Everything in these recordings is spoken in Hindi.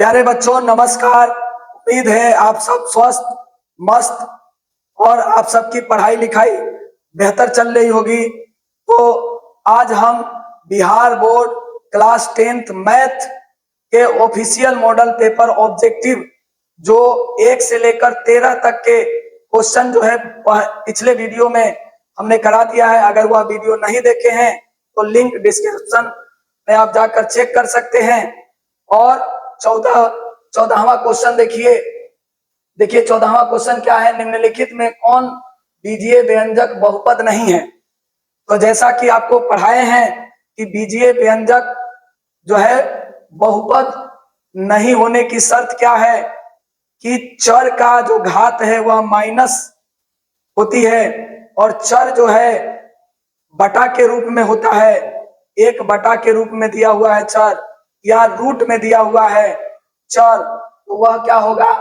प्यारे बच्चों नमस्कार। उम्मीद है आप सब स्वस्थ मस्त और आप सबकी पढ़ाई लिखाई बेहतर चल रही होगी। तो आज हम Bihar board class 10th math के ऑफिशियल मॉडल पेपर ऑब्जेक्टिव जो 1 से लेकर 13 तक के क्वेश्चन जो है पिछले वीडियो में हमने करा दिया है। अगर वह वीडियो नहीं देखे हैं तो लिंक डिस्क्रिप्शन में आप जाकर चेक कर सकते हैं। और 14वां क्वेश्चन देखिए 14वां क्वेश्चन क्या है, निम्नलिखित में कौन बीजीय व्यंजक बहुपद नहीं है। तो जैसा कि आपको पढ़ाए हैं कि बीजीय व्यंजक जो है बहुपद नहीं होने की शर्त क्या है कि चर का जो घात है वह माइनस होती है और चर जो है बटा के रूप में होता है, 1 बटा के रूप में दिया हुआ है चर या रूट में दिया हुआ है चर, तो वह क्या होगा,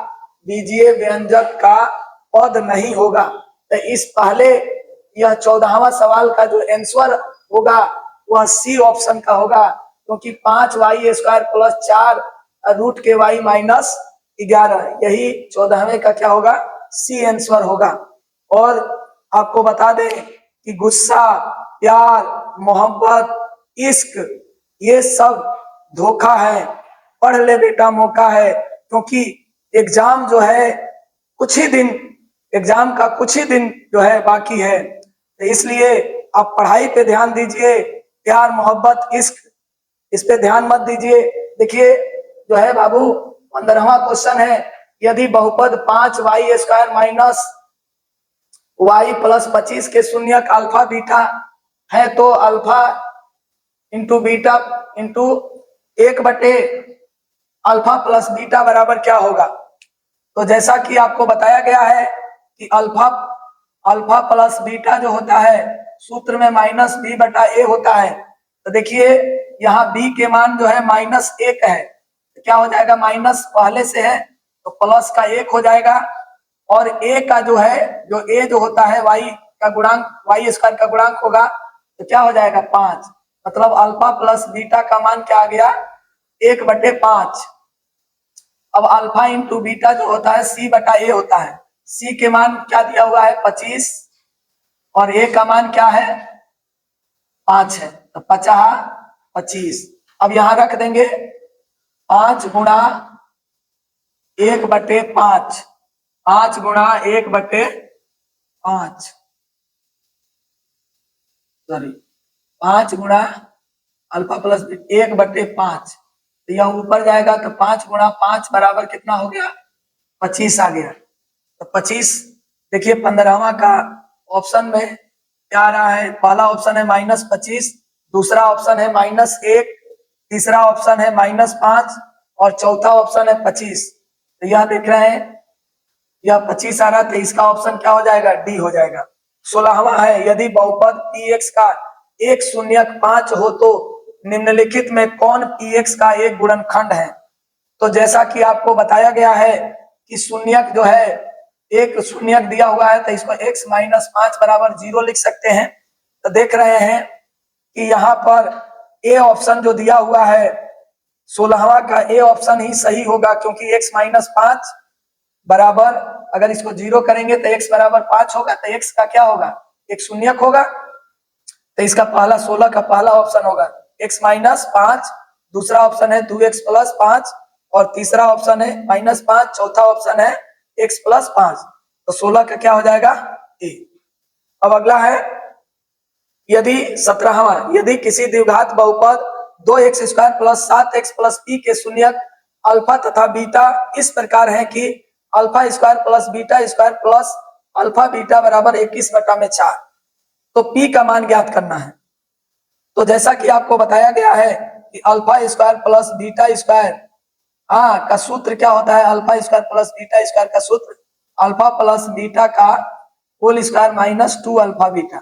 बीजीय व्यंजक का पद नहीं होगा। तो इस पहले यह 14वां सवाल का जो आंसर होगा वह सी ऑप्शन का होगा, क्योंकि 5y² प्लस 4 रूट के y माइनस 11 यही 14वें का क्या होगा, सी आंसर होगा। और आपको बता दें कि गुस्सा, प्यार, मोहब्बत, इश्क ये सब धोखा है। पढ़ ले बेटा मौका है, क्योंकि एग्जाम जो है एग्जाम का कुछ ही दिन जो है बाकी है। तो इसलिए आप पढ़ाई पे ध्यान दीजिए, प्यार मोहब्बत इश्क इस पे ध्यान मत दीजिए। देखिए जो है बाबू 15वां क्वेश्चन है, यदि बहुपद 5y² माइनस y प्लस 25 के शून्यक अल्फा बीटा है तो alpha into beta into 1 alpha plus beta बराबर क्या होगा। तो जैसा कि आपको बताया गया है कि अल्फा प्लस बीटा जो होता है सूत्र में -b/a होता है। तो देखिए यहाँ b के मान जो है -1 है, तो क्या हो जाएगा, माइनस पहले से है तो प्लस का 1 हो जाएगा और a का जो है a जो होता है y का गुणांक y² का गुणांक होगा, तो क्या हो जाएगा 5। मतलब अल्फा प्लस बीटा का मान क्या आ गया, 1/5। अब अल्फा इंटू बीटा जो होता है c/a होता है। c के मान क्या दिया हुआ है 25 और a का मान क्या है 5 है, तो 50/25। अब यहां रख देंगे 5 गुणा 1/5, 5 गुणा 1/5 सॉरी 5 गुणा अल्फा प्लस 1/5, तो यह ऊपर जाएगा तो 5 गुणा 5 बराबर कितना हो गया, 25 आ गया। तो 25 देखिए 15वां का ऑप्शन में क्या आ रहा है, पहला ऑप्शन है -25, दूसरा ऑप्शन है -1, तीसरा ऑप्शन है -5 और चौथा ऑप्शन है 25। तो यह देख रहे हैं यह 25 आ रहा है, तो इसका ऑप्शन क्या हो जाएगा, डी हो जाएगा। 16वां है, यदि बहुपद px का एक शून्यक 5 हो तो निम्नलिखित में कौन px का एक गुणनखंड है। तो जैसा कि आपको बताया गया है कि शून्यक जो है एक शून्यक दिया हुआ है तो इसको x - 5 बराबर 0 लिख सकते हैं। तो देख रहे हैं कि यहाँ पर ए ऑप्शन जो दिया हुआ है 16वां का ए ऑप्शन ही सही होगा, क्योंकि x - 5 बराबर अगर इसको 0 करेंगे तो x बराबर 5 होगा, तो x का क्या होगा, एक शून्यक होगा। तो इसका पहला 16 का पहला ऑप्शन होगा x - 5, दूसरा ऑप्शन है 2x + 5 और तीसरा ऑप्शन है -5, चौथा ऑप्शन है x + 5। तो 16 का क्या हो जाएगा, ए। अब अगला है यदि 17वां, यदि किसी द्विघात बहुपद 2x² + 7x + p के शून्यक अल्फा तथा बीटा इस प्रकार है कि α² + β² प्लस अल्फा बीटा बराबर 21/4, तो p का मान ज्ञात करना है। तो जैसा कि आपको बताया गया है कि α² + β² का सूत्र क्या होता है, α² + β² का सूत्र अल्फा प्लस बीटा का होल स्क्वायर -2 अल्फा बीटा।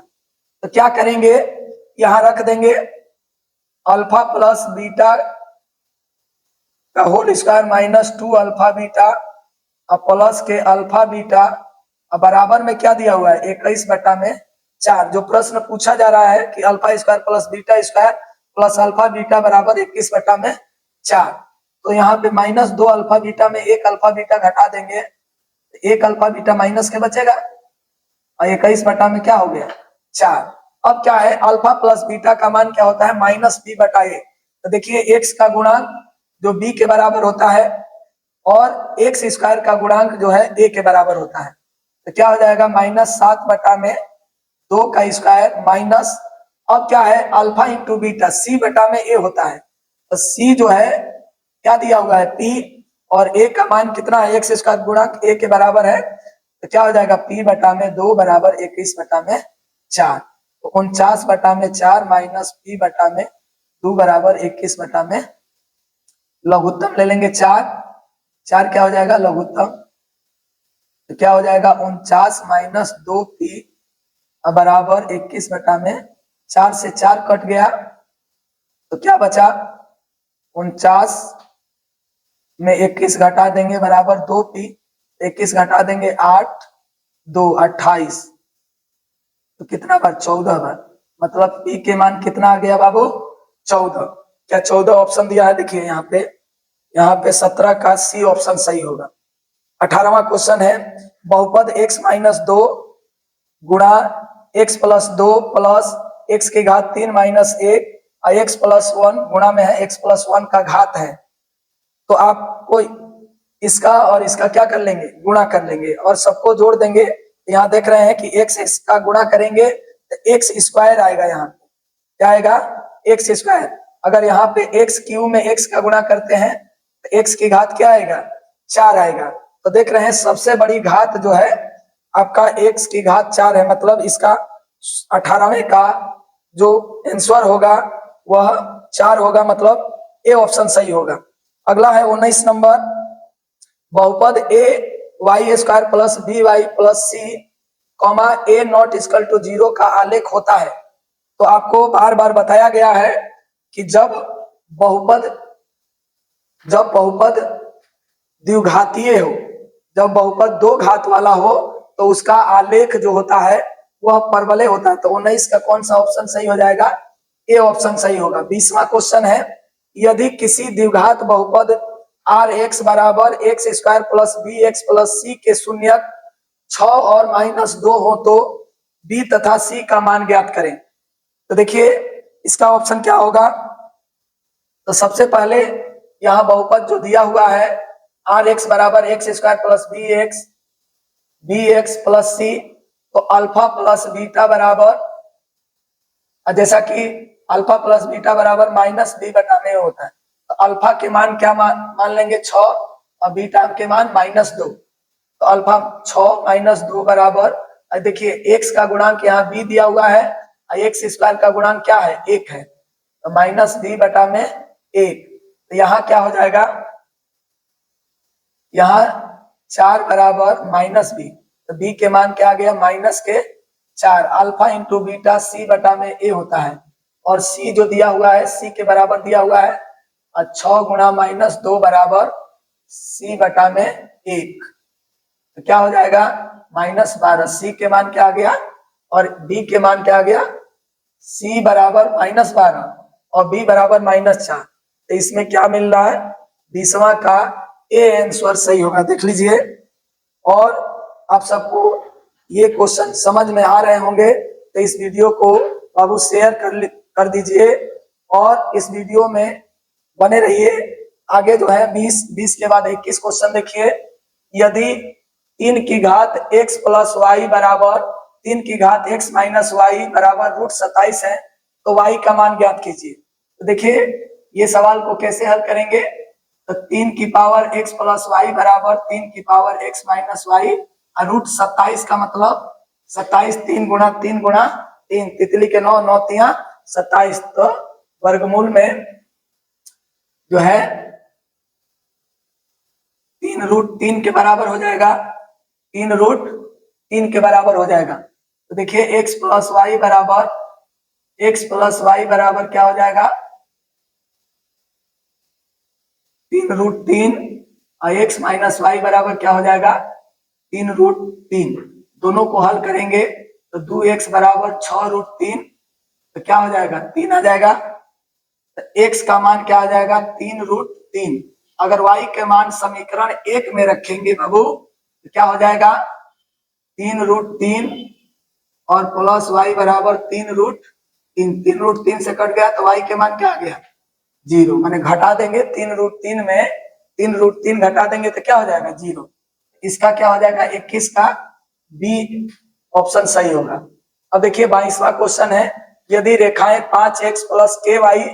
तो क्या करेंगे, यहां रख देंगे अल्फा प्लस बीटा का whole square -2 alpha beta plus k alpha beta बराबर में क्या दिया हुआ है 21/4। जो प्रश्न पूछा जा रहा है कि α² + β² प्लस अल्फा बीटा बराबर 21/4। तो यहाँ पे माइनस 2 अल्फा बीटा में एक अल्फा बीटा घटा देंगे, एक अल्फा बीटा माइनस के बचेगा और 21 बटा में क्या हो गया 4। अब क्या है अल्फा प्लस बीटा का मान क्या होता है माइनस बी बटा ए। तो देखिए एक्स का गुणांक जो बी के बराबर होता है और एक्स स्क्वायर का गुणांक जो है ए के बराबर होता है। तो क्या हो जाएगा -7 बटा में 2 का स्क्वायर माइनस, अब क्या है अल्फा इंटू बीटा सी बटा में ए होता है। तो सी जो है क्या दिया हुआ है पी और ए का मान कितना है एक्स स्क्वायर गुणांक ए के बराबर है। तो क्या हो जाएगा पी बटा में 2 बराबर 21 बटा में 4। तो 49 बटा में 4 माइनस पी बटा में 2 बराबर 21 बटा में लघुत्तम ले लेंगे 4, 4 क्या हो जाएगा लघुत्तम। तो क्या हो जाएगा 49 माइनस 2 पी बराबर 21 बटा में 4 से 4 कट गया तो क्या बचा 49 में 21 घटा देंगे बराबर 2 पी, 21 घटा देंगे 8 2 28, तो कितना बार 14 बार, मतलब पी के मान कितना आ गया बाबू 14। क्या 14 ऑप्शन दिया है देखिए यहाँ पे 17 का सी ऑप्शन सही होगा। 18वां क्वेश्चन है बहुपद x माइनस 2 गुणा x प्लस 2 प्लस x की घात 3 माइनस 1 और x प्लस 1 गुणा में है x प्लस 1 का घात है। तो आपको इसका और इसका क्या कर लेंगे गुणा कर लेंगे और सबको जोड़ देंगे। यहाँ देख रहे हैं कि x इसका गुणा करेंगे तो x स्क्वायर आएगा, यहाँ पे क्या आएगा x स्क्वायर। अगर यहाँ पे x क्यू में x का गुणा करते हैं तो x की घात क्या आएगा 4 आएगा। तो देख रहे हैं सबसे बड़ी घात जो है आपका x की घात 4 है, मतलब इसका 18वें का जो आंसर होगा वह 4 होगा, मतलब ए ऑप्शन सही होगा। अगला है 19 नंबर बहुपद A Y square plus B Y plus C comma A not equal to 0 का आलेख होता है। तो आपको बार बार बताया गया है कि जब बहुपद द्विघातीय हो, जब बहुपद 2 घात वाला हो तो उसका आलेख जो होता है वह परवलय होता है। तो 19 का कौन सा ऑप्शन सही हो जाएगा ए ऑप्शन सही होगा। 20वां क्वेश्चन है यदि किसी द्विघात बहुपद आर एक्स बराबर X square plus B X plus C के शून्यक 6 और -2 हो तो बी तथा सी का मान ज्ञात करें। तो देखिए इसका ऑप्शन क्या होगा। तो सबसे पहले यहाँ बहुपद जो दिया हुआ है आर एक्स बराबर X square plus B X plus C, तो अल्फा प्लस बीटा बराबर, जैसा कि अल्फा प्लस बीटा बराबर माइनस बी बटा में होता है, तो अल्फा के मान क्या मान लेंगे 6 और बीटा के मान -2। तो अल्फा 6 माइनस 2 बराबर, देखिए एक्स का गुणांक यहाँ बी दिया हुआ है और एक्स स्क्वायर का गुणांक क्या है 1 है, तो माइनस बी बटा में 1। तो यहाँ क्या हो जाएगा यहाँ 4 बराबर माइनस बी, तो बी के मान क्या आ गया माइनस के 4। अल्फा इंटू बीटा सी बटा में ए होता है और सी जो दिया हुआ है सी के बराबर दिया हुआ है और 6 गुणा -2 बराबर सी बटा में 1, तो क्या हो जाएगा -12। सी के मान क्या आ गया और बी के मान क्या आ गया, सी बराबर -12 और बी बराबर -4। तो इसमें क्या मिल रहा है 20वां का ए आंसर सही होगा, देख लीजिए। और आप सबको ये क्वेश्चन समझ में आ रहे होंगे तो इस वीडियो को बाबू शेयर कर दीजिए और इस वीडियो में बने रहिए। आगे जो है 20 के बाद 21 क्वेश्चन देखिए यदि 3 की घात x प्लस वाई बराबर 3 की घात x माइनस वाई बराबर √27 है तो y का मान ज्ञात कीजिए। तो देखिए ये सवाल को कैसे हल करेंगे। तो 3 की पावर x प्लस वाई बराबर 3 की पावर x माइनस वाई और √27 का मतलब 27 3 गुणा 3 गुणा 3, तितली के 9 9 तिया 27, तो वर्गमूल में जो है 3√3 के बराबर हो जाएगा, 3√3 के बराबर हो जाएगा। तो देखिए x प्लस वाई बराबर क्या हो जाएगा 3√3 और x माइनस वाई बराबर क्या हो जाएगा 3√3। दोनों को हल करेंगे तो 2x बराबर 6√3, तो क्या हो जाएगा 3 आ जाएगा। तो x का मान क्या आ जाएगा 3√3 अगर y के मान समीकरण 1 में रखेंगे बाबू तो क्या हो जाएगा 3√3 और प्लस y बराबर 3√3। 3√3 से कट गया तो y के मान क्या आ गया 0। मैंने घटा देंगे 3√3 में 3√3 घटा देंगे तो क्या हो जाएगा 0। इसका क्या हो जाएगा 21 का बी ऑप्शन सही होगा। अब देखिए 22वां क्वेश्चन है, यदि रेखाएं 5x प्लस के वाई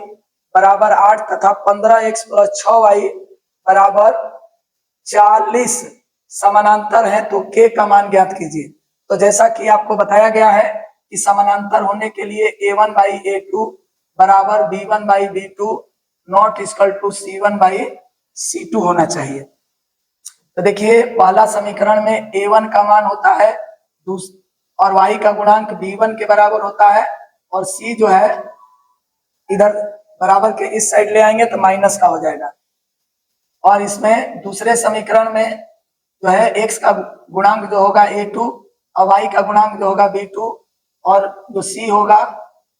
बराबर 8 तथा 15x प्लस 6y बराबर 40 समानांतर है तो के का मान ज्ञात कीजिए। तो जैसा कि आपको बताया गया है कि समानांतर होने के लिए a1/a2 बराबर b1/b2 not equal to c1/c2 होना चाहिए। तो देखिए पहला समीकरण में a1 का मान होता है और y का गुणांक b1 के बराबर होता है और c जो है इधर बराबर के इस साइड ले आएंगे तो माइनस का हो जाएगा। और इसमें दूसरे समीकरण में जो है x का गुणांक जो होगा a2 और y का गुणांक जो होगा b2 और जो c होगा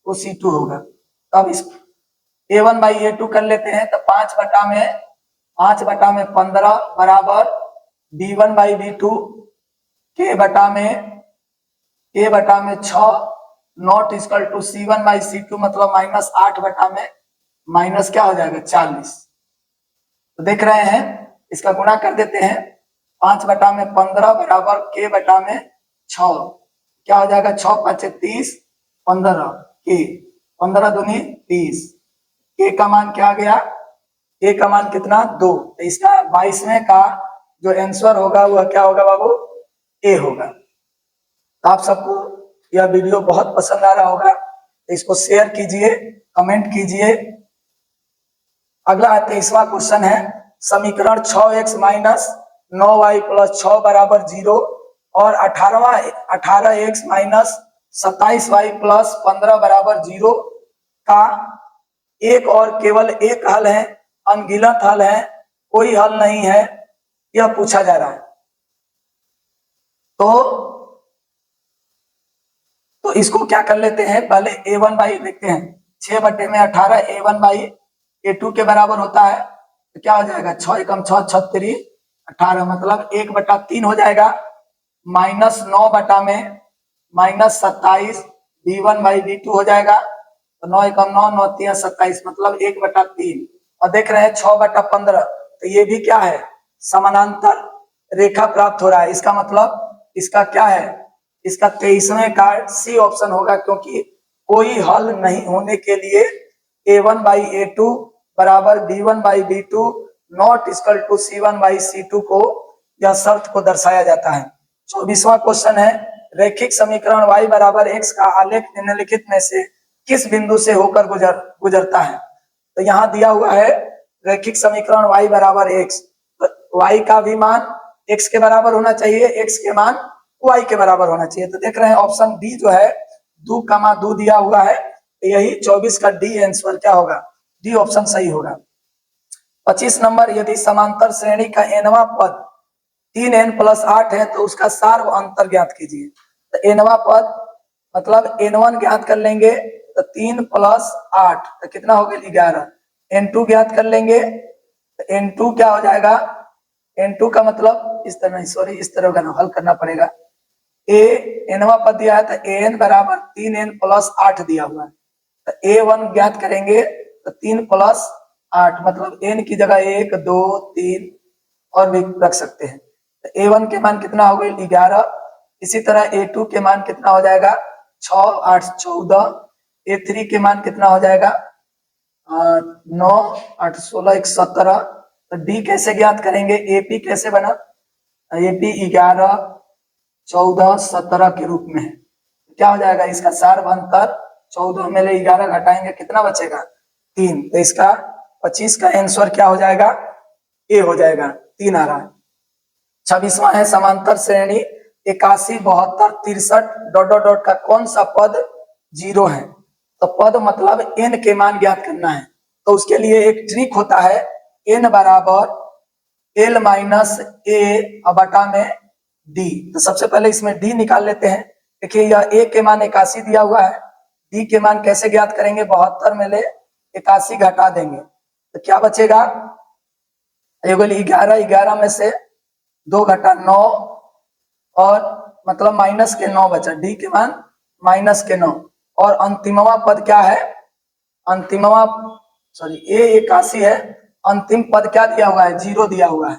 वो c2 होगा। तो अब इस a1/a2 कर लेते हैं तो 5/15 बराबर b1/b2 के बटा में 6 नॉट इक्वल टू c1/c2 मतलब -8 में माइनस क्या हो जाएगा 40। तो देख रहे हैं इसका गुणा कर देते हैं 5/15 बराबर के बटा में 6 क्या हो जाएगा 6×5 = 30 15 के 15 दूनी 30 के का मान क्या आ गया के का मान कितना 2। तो इसका 22वें का जो आंसर होगा वह क्या होगा बाबू ए होगा। तो आप सबको यह वीडियो बहुत पसंद आ रहा होगा तो इसको शेयर कीजिए कमेंट कीजिए। अगला 23वां क्वेश्चन है, समीकरण 6x माइनस 9y प्लस 6 बराबर 0 और 18x माइनस 27y प्लस 15 बराबर 0 का एक और केवल एक हल है, अनगिनत हल है, कोई हल नहीं है, यह पूछा जा रहा है। तो इसको क्या कर लेते हैं, पहले a1/, देखते हैं 6/18 a1/a2 के बराबर होता है तो क्या हो जाएगा 6 एकम 6 36 18 मतलब 1/3 हो जाएगा -9 में -27 b1/b2 हो जाएगा तो 9 एकम 9 9 3 27 मतलब 1/3। और देख रहे हैं 6/15 तो ये भी क्या है समानांतर रेखा प्राप्त हो रहा है। इसका मतलब इसका क्या है इसका 23वें का सी ऑप्शन होगा क्योंकि कोई हल नहीं होने के लिए a1/a2 बराबर b1/b2 not equal to c1/c2 को यह शर्त को दर्शाया जाता है। 24वां क्वेश्चन है, रैखिक समीकरण y बराबर x का आलेख निम्नलिखित में से किस बिंदु से होकर गुजरता है। तो यहाँ दिया हुआ है रैखिक समीकरण y बराबर x, तो y का भी मान x के बराबर होना चाहिए, x के मान y के बराबर होना चाहिए। तो देख रहे हैं ऑप्शन डी जो है 2, 2 दिया हुआ है तो यही 24 का डी आंसर क्या होगा डी ऑप्शन सही होगा। 25 नंबर, यदि समांतर श्रेणी का nवां पद 3n + 8 है तो उसका सार व अंतर ज्ञात कीजिए। तो nवां पद मतलब n1 ज्ञात कर लेंगे तो 3 + 8 तो कितना हो गया 11। n2 ज्ञात कर लेंगे तो n2 क्या हो जाएगा n2 का मतलब इस तरह नहीं सॉरी इस तरह का हल करना पड़ेगा। nवां पद दिया है तो an बराबर 3n + 8 दिया हुआ है तो a1 ज्ञात करेंगे तो 3 + 8 मतलब n की जगह 1 2 3 और भी रख सकते हैं। तो a1 के मान कितना हो गया 11। इसी तरह a2 के मान कितना हो जाएगा 6 8 14। a3 के मान कितना हो जाएगा 9 8 16 1 17। तो d कैसे ज्ञात करेंगे ap कैसे बना ap 11 14 17 के रूप में है। क्या हो जाएगा इसका सार व अंतर 14 में ले 11 घटाएंगे कितना बचेगा 3। तो इसका 25 का आंसर क्या हो जाएगा ए हो जाएगा 3 आ रहा है। 26वां है, समांतर श्रेणी 81 72 63 ... का कौन सा पद 0 है। तो पद मतलब n के मान ज्ञात करना है तो उसके लिए एक ट्रिक होता है n बराबर l माइनस a बटा में d। तो सबसे पहले इसमें d निकाल लेते हैं। देखिए यह a के मान 81 दिया हुआ है, d के मान कैसे ज्ञात करेंगे 72 में ले 81 घटा देंगे तो क्या बचेगा ये बोली 11, 11 में से 2 घटा 9 और मतलब माइनस के 9 बचा, डी के मान माइनस के 9। और अंतिमवा पद क्या है, अंतिमवा सॉरी A81 है, अंतिम पद क्या दिया हुआ है, 0 दिया हुआ है।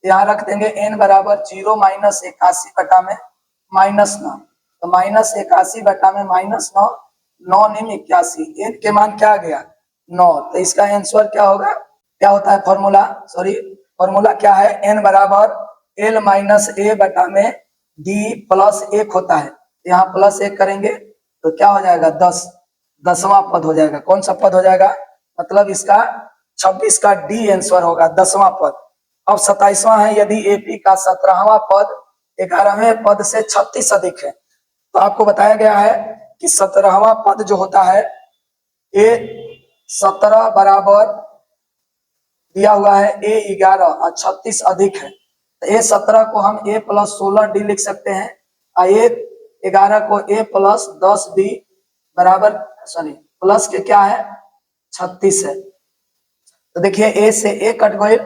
यहाँ रख देंगे n बराबर 0 माइनस 81 बटा में माइनस 9, तो माइनस 81 बटा में माइनस 9, 9 निम 81, n के मान क्या आ गया 9, तो इसका आंसर क्या होगा, क्या होता है फॉर्मूला, सॉरी फॉर्मूला क्या है, n बराबर l माइनस a बटा में d प्लस 1 होता है। यहाँ प्लस 1 करेंगे तो क्या हो जाएगा 10, 10वां पद हो जाएगा। कौन सा पद हो जाएगा, मतलब इसका 26 का डी आंसर होगा 10वां पद। अब 27वां है, यदि एपी का 17वां पद 11वें पद से 36 अधिक है, तो आपको बताया गया है कि 17वां पद जो होता है A17 बराबर दिया हुआ है A11 और 36 अधिक है, तो A17 को हम A प्लस 16D लिख सकते हैं और A11 को A प्लस 10D बराबर सॉरी प्लस के क्या है 36 है। तो देखिए A से A कट गई,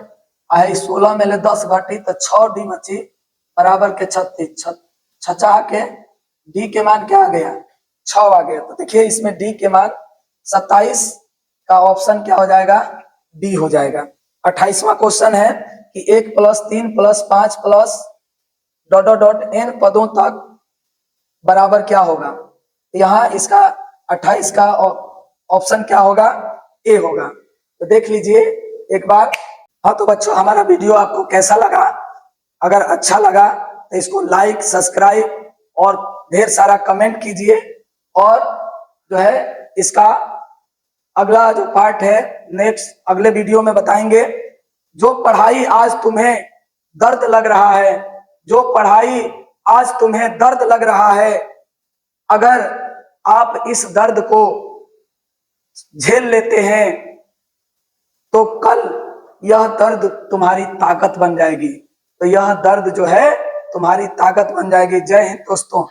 16 में ले 10 घटी तो 6D बची बराबर के 36, छचा के D के मान क्या आ गया 6 आ गया। तो देखिए इसमें D के मान 27 का ऑप्शन क्या हो जाएगा, D हो जाएगा। 28वां क्वेश्चन है कि 1 plus 3 plus 5 plus dot dot dot n पदों तक बराबर क्या होगा, यहाँ इसका 28 का ऑप्शन क्या होगा, A होगा। तो देख लीजिए एक बार। हाँ तो बच्चों हमारा वीडियो आपको कैसा लगा, अगर अच्छा लगा तो इसको लाइक सब्सक्राइब और ढेर सारा कमेंट कीजिए, और जो है इसका अगला जो पार्ट है नेक्स्ट अगले वीडियो में बताएंगे। जो पढ़ाई आज तुम्हें दर्द लग रहा है, जो पढ़ाई आज तुम्हें दर्द लग रहा है, अगर आप इस दर्द को झेल लेते हैं तो कल यह दर्द तुम्हारी ताकत बन जाएगी, तो यह दर्द जो है तुम्हारी ताकत बन जाएगी। जय हिंद दोस्तों।